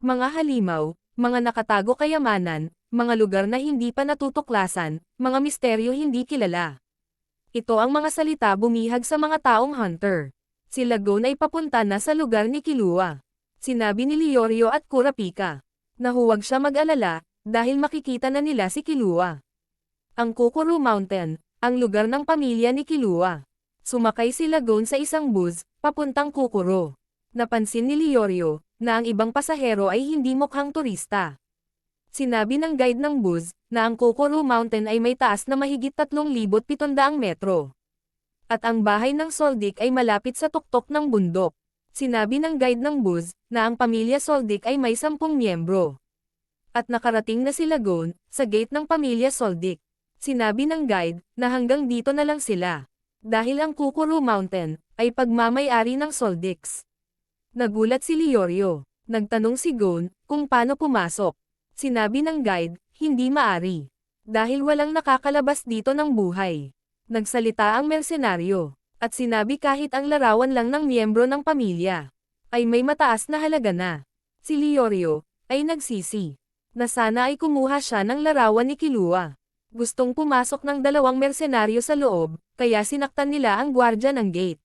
mga halimaw, mga nakatago kayamanan, mga lugar na hindi pa natutuklasan, mga misteryo hindi kilala. Ito ang mga salita bumihag sa mga taong hunter. Si Lagon ay papunta na sa lugar ni Killua. Sinabi ni Leorio at Kurapika na huwag siya mag-alala, dahil makikita na nila si Killua. Ang Kokoro Mountain, ang lugar ng pamilya ni Killua. Sumakay si Lagon sa isang bus, papuntang Kokoro. Napansin ni Leorio na ang ibang pasahero ay hindi mukhang turista. Sinabi ng guide ng bus na ang Kokoro Mountain ay may taas na mahigit 3,700 metro. At ang bahay ng Soldik ay malapit sa tuktok ng bundok. Sinabi ng guide ng bus na ang pamilya Soldik ay may 10 miyembro. At nakarating na si Lagon sa gate ng pamilya Soldik. Sinabi ng guide na hanggang dito na lang sila. Dahil ang Kokoro Mountain ay pagmamay-ari ng Soldiks. Nagulat si Leorio. Nagtanong si Gon kung paano pumasok. Sinabi ng guide, hindi maari. Dahil walang nakakalabas dito ng buhay. Nagsalita ang mersenaryo. At sinabi kahit ang larawan lang ng miyembro ng pamilya ay may mataas na halaga na. Si Leorio ay nagsisi na sana ay kumuha siya ng larawan ni Killua. Gustong pumasok ng 2 mersenaryo sa loob, kaya sinaktan nila ang gwardya ng gate.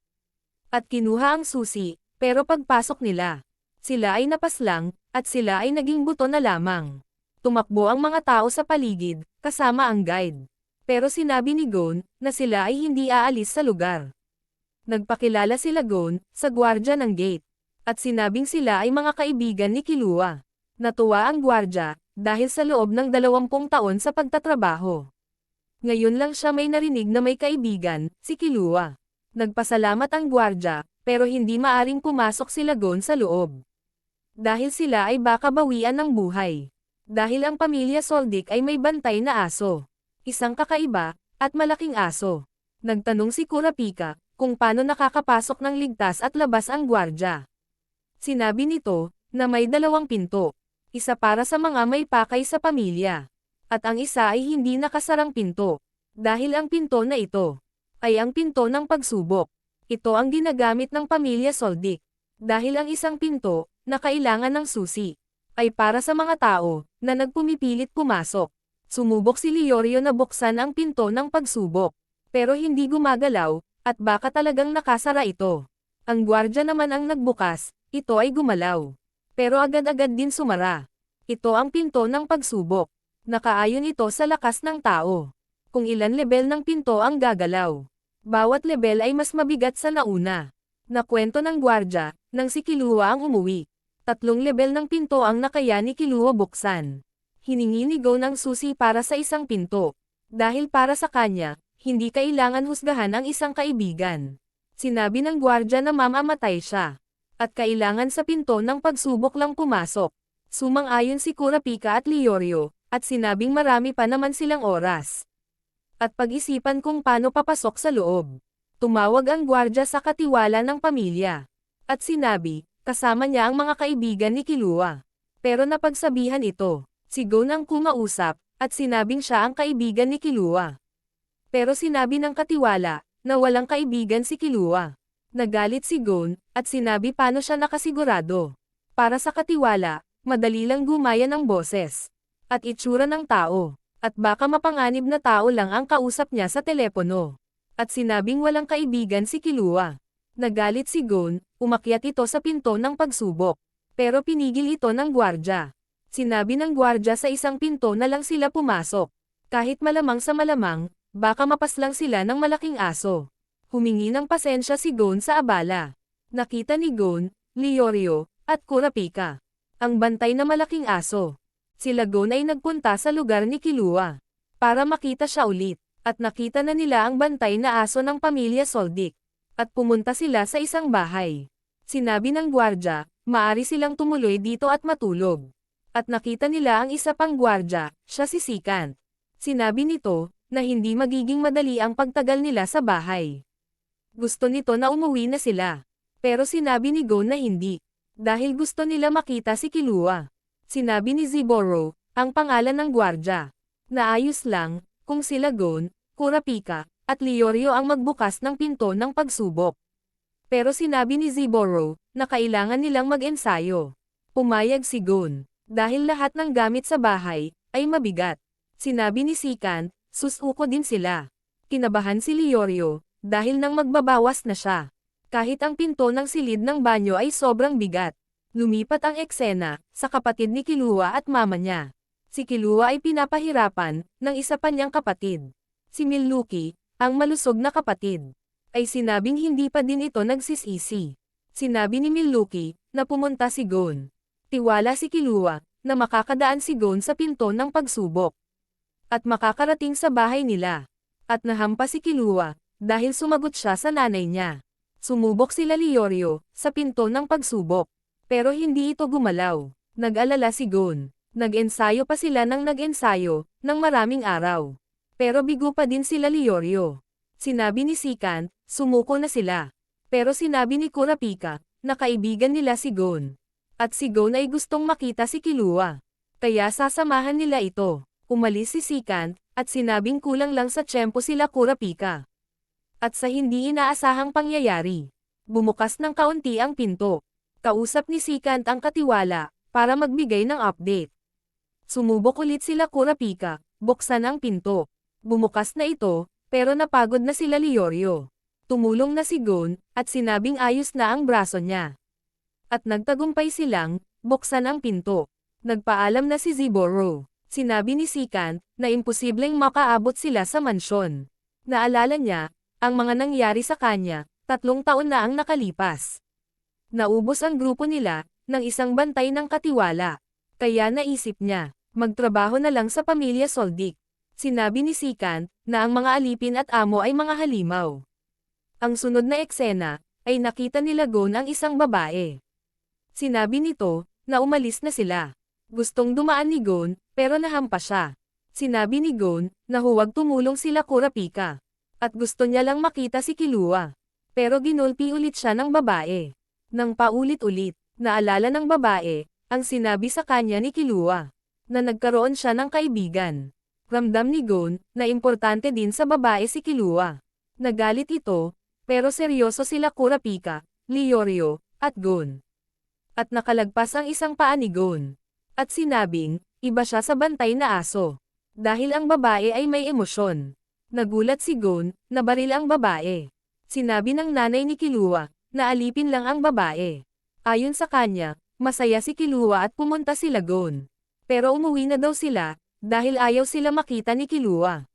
At kinuha ang susi, pero pagpasok nila, sila ay napaslang, at sila ay naging buto na lamang. Tumakbo ang mga tao sa paligid, kasama ang guide. Pero sinabi ni Gon na sila ay hindi aalis sa lugar. Nagpakilala si Lagon sa gwardya ng gate. At sinabing sila ay mga kaibigan ni Killua. Natuwa ang gwardya dahil sa loob ng 20 taon sa pagtatrabaho. Ngayon lang siya may narinig na may kaibigan, si Killua. Nagpasalamat ang gwardya, pero hindi maaring pumasok si Lagon sa loob. Dahil sila ay baka bawian ng buhay. Dahil ang pamilya Soldik ay may bantay na aso. Isang kakaiba, at malaking aso. Nagtanong si Kurapika kung paano nakakapasok ng ligtas at labas ang gwardya. Sinabi nito na may 2 pinto. Isa para sa mga may pakay sa pamilya. At ang isa ay hindi nakasarang pinto. Dahil ang pinto na ito ay ang pinto ng pagsubok. Ito ang ginagamit ng pamilya Soldik. Dahil ang isang pinto na kailangan ng susi ay para sa mga tao na nagpumipilit pumasok. Sumubok si Leorio na buksan ang pinto ng pagsubok. Pero hindi gumagalaw, at baka talagang nakasara ito. Ang gwardya naman ang nagbukas, ito ay gumalaw. Pero agad-agad din sumara. Ito ang pinto ng pagsubok. Nakaayon ito sa lakas ng tao. Kung ilan level ng pinto ang gagalaw. Bawat level ay mas mabigat sa nauna. Nakwento ng gwardya, nang si Killua ang umuwi. 3 level ng pinto ang nakaya ni Killua buksan. Hiningi ni Gon ang susi para sa isang pinto. Dahil para sa kanya, hindi kailangan husgahan ang isang kaibigan. Sinabi ng gwardya na mamamatay siya. At kailangan sa pinto ng pagsubok lang pumasok. Sumang-ayon si Kurapika at Leorio, at sinabing marami pa naman silang oras. At pag-isipan kung paano papasok sa loob. Tumawag ang gwardya sa katiwala ng pamilya. At sinabi, kasama niya ang mga kaibigan ni Killua. Pero napagsabihan ito, si Gon ang kumausap, at sinabing siya ang kaibigan ni Killua. Pero sinabi ng katiwala, na walang kaibigan si Killua. Nagalit si Gon, at sinabi paano siya nakasigurado. Para sa katiwala, madali lang gumaya ng boses. At itsura ng tao. At baka mapanganib na tao lang ang kausap niya sa telepono. At sinabing walang kaibigan si Killua. Nagalit si Gon, umakyat ito sa pinto ng pagsubok. Pero pinigil ito ng gwardya. Sinabi ng gwardya sa isang pinto na lang sila pumasok. Kahit malamang sa malamang, baka mapaslang sila ng malaking aso. Humingi ng pasensya si Gon sa abala. Nakita ni Gon, Leorio, at Kurapika ang bantay na malaking aso. Sila Gon ay nagpunta sa lugar ni Killua para makita siya ulit, at nakita na nila ang bantay na aso ng pamilya Soldik. At pumunta sila sa isang bahay. Sinabi ng gwardya, maari silang tumuloy dito at matulog. At nakita nila ang isa pang gwardya, siya si Sikant. Sinabi nito, na hindi magiging madali ang pagtagal nila sa bahay. Gusto nito na umuwi na sila. Pero sinabi ni Gon na hindi. Dahil gusto nila makita si Killua. Sinabi ni Ziboro, ang pangalan ng gwardya. Naayos lang, kung sila Gon, Kurapika, at Leorio ang magbukas ng pinto ng pagsubok. Pero sinabi ni Ziboro, na kailangan nilang mag-ensayo. Pumayag si Gon. Dahil lahat ng gamit sa bahay ay mabigat. Sinabi ni Sikant, susuko din sila. Kinabahan si Leorio, dahil nang magbabawas na siya. Kahit ang pinto ng silid ng banyo ay sobrang bigat. Lumipat ang eksena sa kapatid ni Killua at mama niya. Si Killua ay pinapahirapan ng isa pa niyang kapatid. Si Milluki, ang malusog na kapatid, ay sinabing hindi pa din ito nagsisisi. Sinabi ni Milluki na pumunta si Gon. Tiwala si Killua na makakadaan si Gon sa pinto ng pagsubok. At makakarating sa bahay nila. At nahampa si Killua dahil sumagot siya sa nanay niya. Sumubok sila Leorio sa pinto ng pagsubok. Pero hindi ito gumalaw. Nag-alala si Gon. Nag-ensayo pa sila ng nag-ensayo ng maraming araw. Pero bigo pa din sila Leorio. Sinabi ni Sikant, sumuko na sila. Pero sinabi ni Kurapika na kaibigan nila si Gon. At si Gon ay gustong makita si Killua. Kaya sasamahan nila ito. Umalis si Sikant, at sinabing kulang lang sa tiyempo sila Kurapika. At sa hindi inaasahang pangyayari, bumukas ng kaunti ang pinto. Kausap ni Sikant ang katiwala, para magbigay ng update. Sumubok ulit sila Kurapika, buksan ang pinto. Bumukas na ito, pero napagod na sila Leorio. Tumulong na si Gon, at sinabing ayos na ang braso niya. At nagtagumpay silang, buksan ang pinto. Nagpaalam na si Ziboro. Sinabi ni Sikant, na imposibleng makaabot sila sa mansyon. Naalala niya, ang mga nangyari sa kanya, 3 taon na ang nakalipas. Naubos ang grupo nila, ng isang bantay ng katiwala. Kaya naisip niya, magtrabaho na lang sa pamilya Soldik. Sinabi ni Sikant, na ang mga alipin at amo ay mga halimaw. Ang sunod na eksena, ay nakita nila Gon ang isang babae. Sinabi nito, na umalis na sila. Gustong dumaan ni Gon, pero nahampas siya. Sinabi ni Gon, na huwag tumulong sila Kurapika. At gusto niya lang makita si Killua. Pero ginulpi ulit siya ng babae. Nang paulit-ulit, naalala ng babae, ang sinabi sa kanya ni Killua. Na nagkaroon siya ng kaibigan. Ramdam ni Gon, na importante din sa babae si Killua. Nagalit ito, pero seryoso sila Kurapika, Leorio, at Gon. At nakalagpas ang isang paa ni Gon. At sinabing, iba siya sa bantay na aso. Dahil ang babae ay may emosyon. Nagulat si Gon, na baril ang babae. Sinabi ng nanay ni Killua, na alipin lang ang babae. Ayon sa kanya, masaya si Killua at pumunta sila Gon. Pero umuwi na daw sila, dahil ayaw sila makita ni Killua.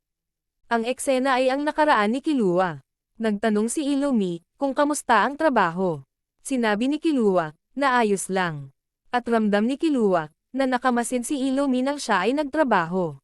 Ang eksena ay ang nakaraan ni Killua. Nagtanong si Illumi, kung kamusta ang trabaho. Sinabi ni Killua, na ayos lang. At ramdam ni Killua, na nakamasid si Illumi nang siya ay nagtrabaho.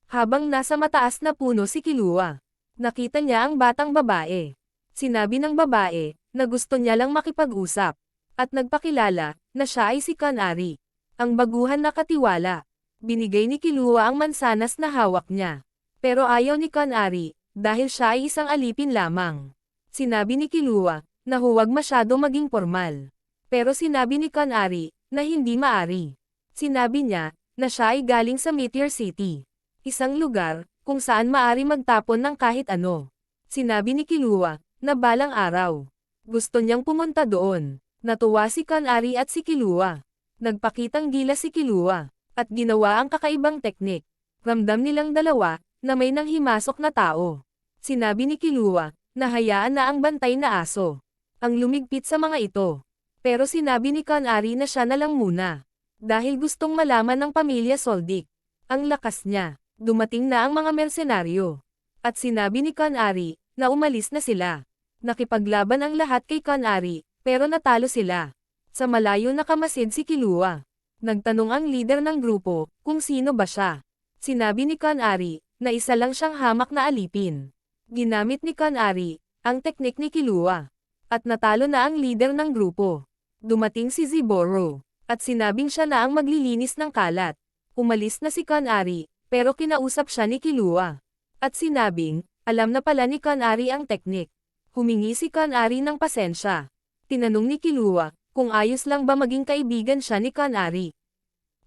Habang nasa mataas na puno si Killua, nakita niya ang batang babae. Sinabi ng babae, na gusto niya lang makipag-usap. At nagpakilala, na siya ay si Kanari. Ang baguhan na katiwala. Binigay ni Killua ang mansanas na hawak niya. Pero ayaw ni Kanari, dahil siya ay isang alipin lamang. Sinabi ni Killua, na huwag masyado maging formal. Pero sinabi ni Kanari, na hindi maari. Sinabi niya, na siya ay galing sa Meteor City. Isang lugar, kung saan maari magtapon ng kahit ano. Sinabi ni Killua, na balang araw. Gusto niyang pumunta doon. Natuwa si Kanari at si Killua. Nagpakitang gilas si Killua, at ginawa ang kakaibang teknik. Ramdam nilang dalawa, na may nanghimasok na tao. Sinabi ni Killua, na hayaan na ang bantay na aso. Ang lumigpit sa mga ito. Pero sinabi ni Kanari na siya na lang muna. Dahil gustong malaman ng pamilya Soldik. Ang lakas niya. Dumating na ang mga mersenaryo. At sinabi ni Kanari, na umalis na sila. Nakipaglaban ang lahat kay Kanari, pero natalo sila. Sa malayo nakamasid si Killua. Nagtanong ang leader ng grupo, kung sino ba siya. Sinabi ni Kanari, na isa lang siyang hamak na alipin. Ginamit ni Kanari, ang teknik ni Killua. At natalo na ang leader ng grupo. Dumating si Ziboro. At sinabing siya na ang maglilinis ng kalat. Umalis na si Kanari, pero kinausap siya ni Killua. At sinabing, alam na pala ni Kanari ang teknik. Humingi si Kanari ng pasensya. Tinanong ni Killua, kung ayos lang ba maging kaibigan siya ni Kanari.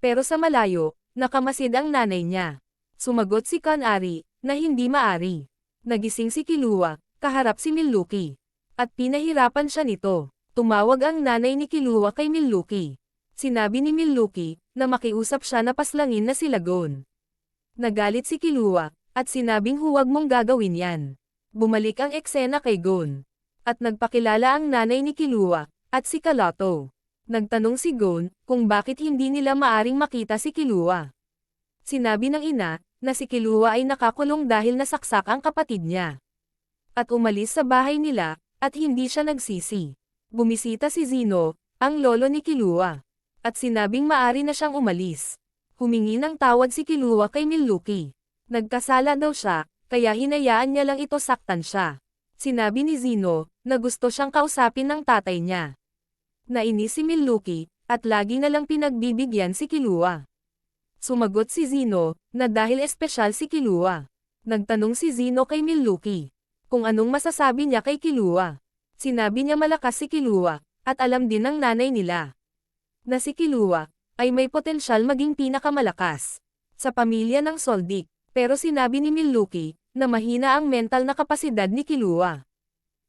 Pero sa malayo, nakamasid ang nanay niya. Sumagot si Kanari, na hindi maari. Nagising si Killua, kaharap si Milluki. At pinahirapan siya nito. Tumawag ang nanay ni Killua kay Milluki. Sinabi ni Milluki, na makiusap siya na paslangin na sila Gon. Nagalit si Killua, at sinabing huwag mong gagawin yan. Bumalik ang eksena kay Gon. At nagpakilala ang nanay ni Killua, at si Kaloto. Nagtanong si Gon, kung bakit hindi nila maaring makita si Killua. Sinabi ng ina, na si Killua ay nakakulong dahil nasaksak ang kapatid niya. At umalis sa bahay nila, at hindi siya nagsisi. Bumisita si Zeno, ang lolo ni Killua. At sinabing maari na siyang umalis. Humingi ng tawad si Killua kay Milluki. Nagkasala daw siya, kaya hinayaan niya lang ito saktan siya. Sinabi ni Zeno, na gusto siyang kausapin ng tatay niya. Nainis si Milluki, at lagi na lang pinagbibigyan si Killua. Sumagot si Zeno, na dahil espesyal si Killua. Nagtanong si Zeno kay Milluki, kung anong masasabi niya kay Killua. Sinabi niya malakas si Killua, at alam din ng nanay nila, na si Killua, ay may potensyal maging pinakamalakas sa pamilya ng Soldik. Pero sinabi ni Milluki, na mahina ang mental na kapasidad ni Killua.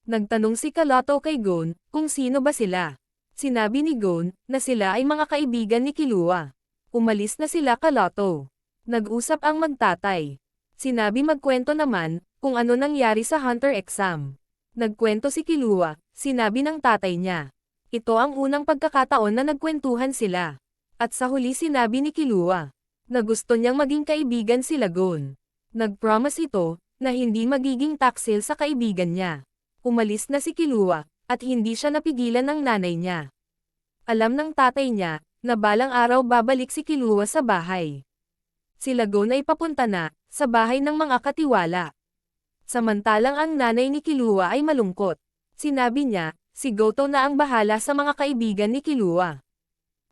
Nagtanong si Kaloto kay Gon, kung sino ba sila. Sinabi ni Gon, na sila ay mga kaibigan ni Killua. Umalis na sila Kaloto. Nag-usap ang magtatay. Sinabi magkwento naman, kung ano nangyari sa Hunter exam. Nagkwento si Killua, sinabi ng tatay niya. Ito ang unang pagkakataon na nagkwentuhan sila. At sa huli sinabi ni Killua, na gusto niyang maging kaibigan sila Gon. Nag-promise ito, na hindi magiging taksil sa kaibigan niya. Umalis na si Killua, at hindi siya napigilan ng nanay niya. Alam ng tatay niya, na balang araw babalik si Killua sa bahay. Sila Gon ay papunta na, sa bahay ng mga katiwala. Samantalang ang nanay ni Killua ay malungkot. Sinabi niya, si Goto na ang bahala sa mga kaibigan ni Killua.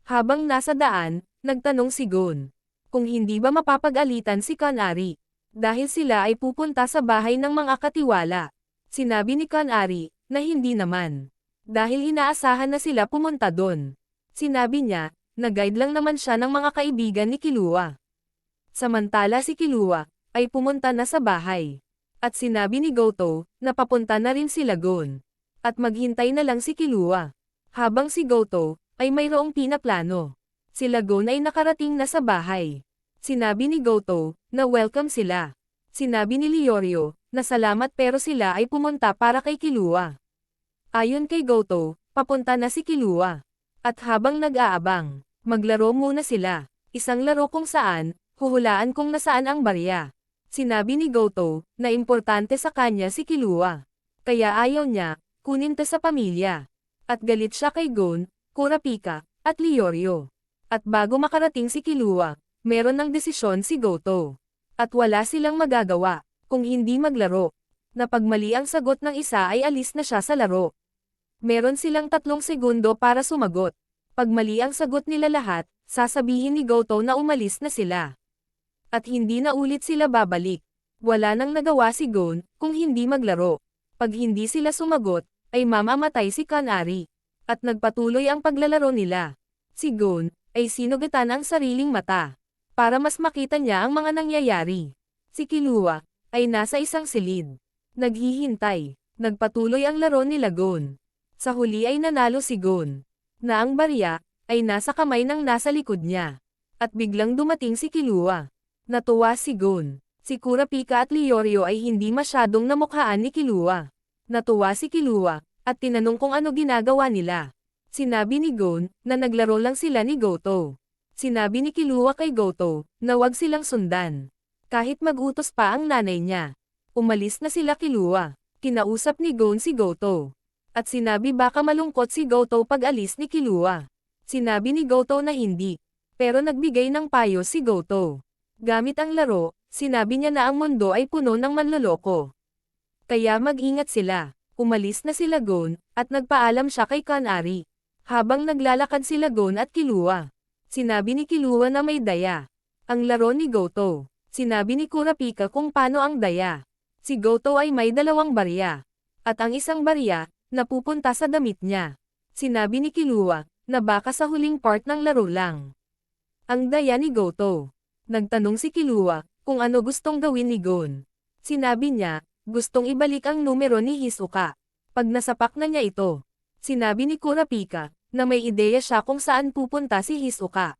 Habang nasa daan, nagtanong si Gon, kung hindi ba mapapag-alitan si Kanari, dahil sila ay pupunta sa bahay ng mga katiwala. Sinabi ni Kanari, na hindi naman, dahil inaasahan na sila pumunta doon. Sinabi niya, na guide lang naman siya ng mga kaibigan ni Killua. Samantala si Killua, ay pumunta na sa bahay. At sinabi ni Goto, na papunta na rin sila Gon. At maghintay na lang si Killua. Habang si Goto, ay mayroong pinaplano. Sila Gon ay nakarating na sa bahay. Sinabi ni Goto, na welcome sila. Sinabi ni Leorio, na salamat pero sila ay pumunta para kay Killua. Ayon kay Goto, papunta na si Killua. At habang nag-aabang, maglaro muna sila. Isang laro kung saan, huhulaan kung nasaan ang barya. Sinabi ni Goto, na importante sa kanya si Killua. Kaya ayaw niya, kunin to sa pamilya. At galit siya kay Gon, Kurapika, at Leorio. At bago makarating si Killua, meron ng desisyon si Goto. At wala silang magagawa, kung hindi maglaro. Na pag mali ang sagot ng isa ay alis na siya sa laro. Meron silang 3 segundo para sumagot. Pag mali ang sagot nila lahat, sasabihin ni Goto na umalis na sila. At hindi na ulit sila babalik. Wala nang nagawa si Gon, kung hindi maglaro. Pag hindi sila sumagot, ay mamamatay si Kanari. At nagpatuloy ang paglalaro nila. Si Gon, ay sinugatan ang sariling mata. Para mas makita niya ang mga nangyayari. Si Killua, ay nasa isang silid. Naghihintay. Nagpatuloy ang laro nila Gon. Sa huli ay nanalo si Gon. Na ang barya, ay nasa kamay ng nasa likod niya. At biglang dumating si Killua. Natuwa si Gon. Si Kurapika at Leorio ay hindi masyadong namukhaan ni Killua. Natuwa si Killua, at tinanong kung ano ginagawa nila. Sinabi ni Gon, na naglaro lang sila ni Goto. Sinabi ni Killua kay Goto, na wag silang sundan. Kahit mag-utos pa ang nanay niya. Umalis na sila Killua. Kinausap ni Gon si Goto. At sinabi baka malungkot si Goto pag alis ni Killua. Sinabi ni Goto na hindi. Pero nagbigay ng payo si Goto. Gamit ang laro, sinabi niya na ang mundo ay puno ng manloloko. Kaya mag-ingat sila. Umalis na sila Gon, at nagpaalam siya kay Kanari. Habang naglalakad sila Gon at Killua. Sinabi ni Killua na may daya. Ang laro ni Goto. Sinabi ni Kurapika kung paano ang daya. Si Goto ay may 2 barya. At ang isang barya, napupunta sa damit niya. Sinabi ni Killua, na baka sa huling part ng laro lang. Ang daya ni Goto. Nagtanong si Killua, kung ano gustong gawin ni Gon. Sinabi niya, gustong ibalik ang numero ni Hisoka. Pag nasapak na niya ito. Sinabi ni Kurapika, na may ideya siya kung saan pupunta si Hisoka.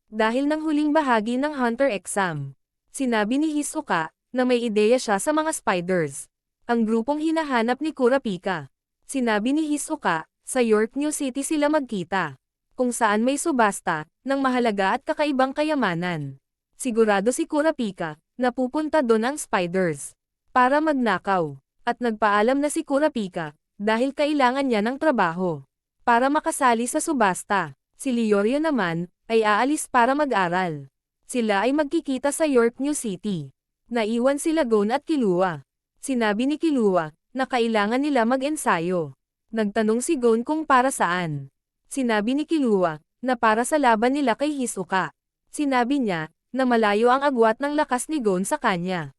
Dahil ng huling bahagi ng Hunter exam, sinabi ni Hisoka na may ideya siya sa mga spiders. Ang grupong hinahanap ni Kurapika. Sinabi ni Hisoka, sa York New City sila magkita. Kung saan may subasta, ng mahalaga at kakaibang kayamanan. Sigurado si Kurapika, na pupunta doon ang spiders. Para magnakaw. At nagpaalam na si Kurapika, dahil kailangan niya ng trabaho. Para makasali sa subasta. Si Leorio naman, ay aalis para mag-aral. Sila ay magkikita sa York New City. Naiwan sila Gon at Killua. Sinabi ni Killua, na kailangan nila mag-ensayo. Nagtanong si Gon kung para saan. Sinabi ni Killua, na para sa laban nila kay Hisoka. Sinabi niya, na malayo ang agwat ng lakas ni Gon sa kanya.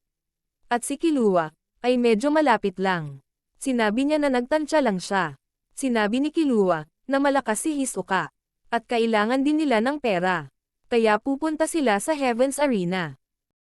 At si Killua, ay medyo malapit lang. Sinabi niya na nagtansya lang siya. Sinabi ni Killua, na malakas si Hisoka. At kailangan din nila ng pera. Kaya pupunta sila sa Heaven's Arena.